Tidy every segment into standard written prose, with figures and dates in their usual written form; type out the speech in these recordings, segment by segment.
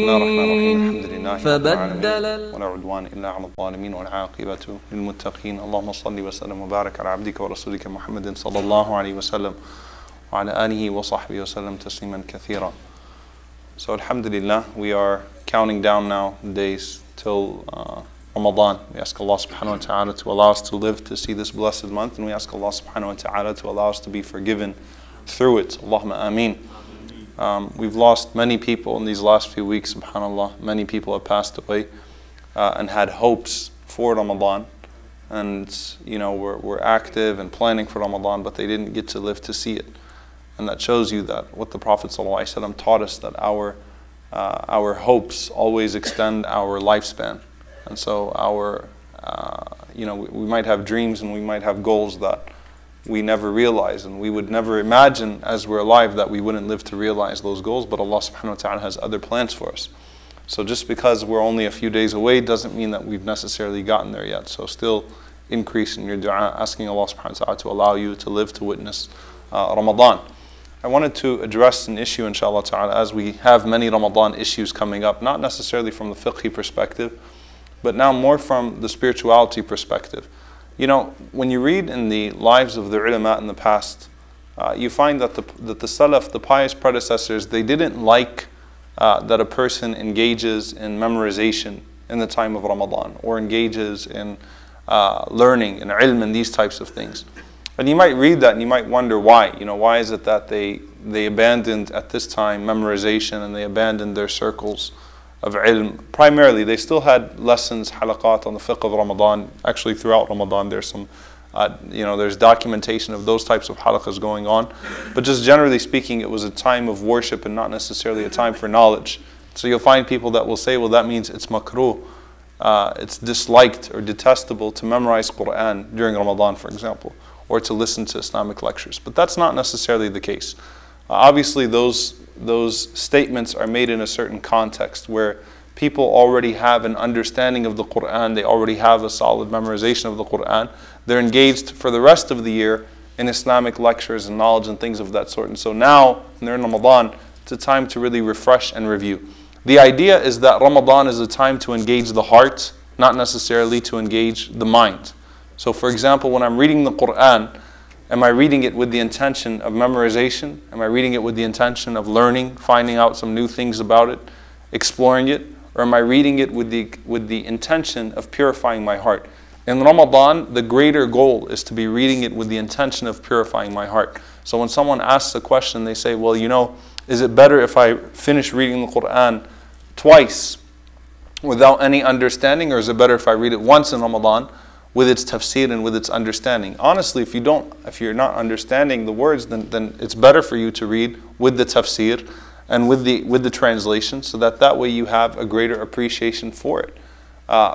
الله الرحمن الرحيم الحمد لله رب العالمين ولا عدوان إلا على الظالمين والعاقبة للمتقين اللهم صل وسلم وبارك على عبدك ورسولك محمد صلى الله عليه وسلم وعلى آله وصحبه وسلم تسليما كثيرا. So alhamdulillah, we are counting down now days till Ramadan. We ask Allah subhanahu wa ta'ala to allow us to live to see this blessed month, and we ask Allah subhanahu wa ta'ala to allow us to be forgiven through it. Allahumma ameen. We've lost many people in these last few weeks, subhanAllah. Many people have passed away and had hopes for Ramadan. And, you know, we're active and planning for Ramadan, but they didn't get to live to see it. And that shows you that what the Prophet ﷺ taught us, that our hopes always extend our lifespan. And so we might have dreams and we might have goals that we never realize, and we would never imagine as we're alive that we wouldn't live to realize those goals, but Allah subhanahu wa ta'ala has other plans for us. So just because we're only a few days away doesn't mean that we've necessarily gotten there yet. So still increase in your dua, asking Allah subhanahu wa ta'ala to allow you to live to witness Ramadan. I wanted to address an issue, inshallah ta'ala, as we have many Ramadan issues coming up, not necessarily from the fiqhi perspective, but now more from the spirituality perspective. You know, when you read in the lives of the ulama in the past, you find that the salaf, the pious predecessors, they didn't like that a person engages in memorization in the time of Ramadan, or engages in learning, in ilm, and these types of things. And you might read that and you might wonder why. You know, why is it that they abandoned at this time memorization, and they abandoned their circles of ilm? Primarily, they still had lessons, halaqat on the fiqh of Ramadan. Actually, throughout Ramadan, there's some, there's documentation of those types of halaqas going on. But just generally speaking, it was a time of worship and not necessarily a time for knowledge. So you'll find people that will say, well, that means it's makruh. It's disliked or detestable to memorize Quran during Ramadan, for example, or to listen to Islamic lectures. But that's not necessarily the case. Obviously, those statements are made in a certain context where people already have an understanding of the Quran, they already have a solid memorization of the Quran, they're engaged for the rest of the year in Islamic lectures and knowledge and things of that sort. And so now, when they're in Ramadan, it's a time to really refresh and review. The idea is that Ramadan is a time to engage the heart, not necessarily to engage the mind. So for example, when I'm reading the Quran, am I reading it with the intention of memorization? Am I reading it with the intention of learning, finding out some new things about it, exploring it? Or am I reading it with the intention of purifying my heart? In Ramadan, the greater goal is to be reading it with the intention of purifying my heart. So when someone asks a question, they say, well, you know, is it better if I finish reading the Quran twice without any understanding, or is it better if I read it once in Ramadan with its tafsir and with its understanding? Honestly, if you're not understanding the words, then it's better for you to read with the tafsir and with the translation, so that way you have a greater appreciation for it.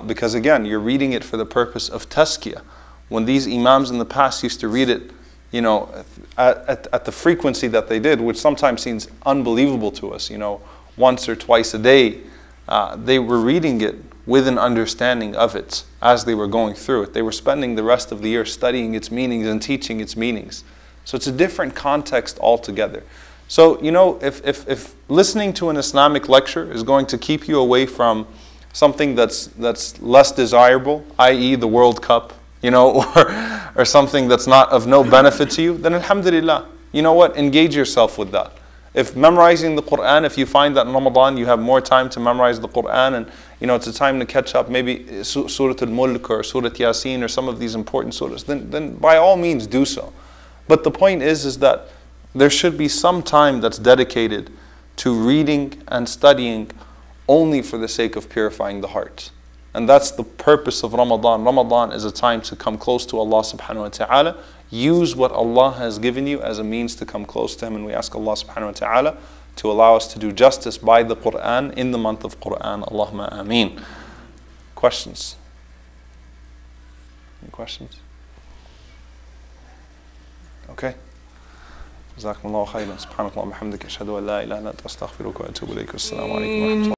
Because again, you're reading it for the purpose of tazkiyah. When these imams in the past used to read it, you know, at the frequency that they did, which sometimes seems unbelievable to us, you know, once or twice a day, they were reading it with an understanding of it as they were going through it. They were spending the rest of the year studying its meanings and teaching its meanings. So it's a different context altogether. So, you know, if listening to an Islamic lecture is going to keep you away from something that's less desirable, i.e. the World Cup, you know, or something that's not of no benefit to you, then alhamdulillah, you know what, engage yourself with that. If memorizing the Quran, if you find that in Ramadan you have more time to memorize the Quran, and you know it's a time to catch up, maybe Surah Al-Mulk or Surah Yasin or some of these important surahs, then by all means do so. But the point is that there should be some time that's dedicated to reading and studying only for the sake of purifying the heart. And that's the purpose of Ramadan. Ramadan is a time to come close to Allah subhanahu wa ta'ala. Use what Allah has given you as a means to come close to Him. And we ask Allah subhanahu wa ta'ala to allow us to do justice by the Quran in the month of Quran. Allahumma ameen. Questions? Any questions? Okay. جزاكم الله خيرا. سبحانك اللهم وبحمدك أشهد أن لا إله إلا أنت أستغفرك وأتوب إليك. السلام عليكم ورحمة الله.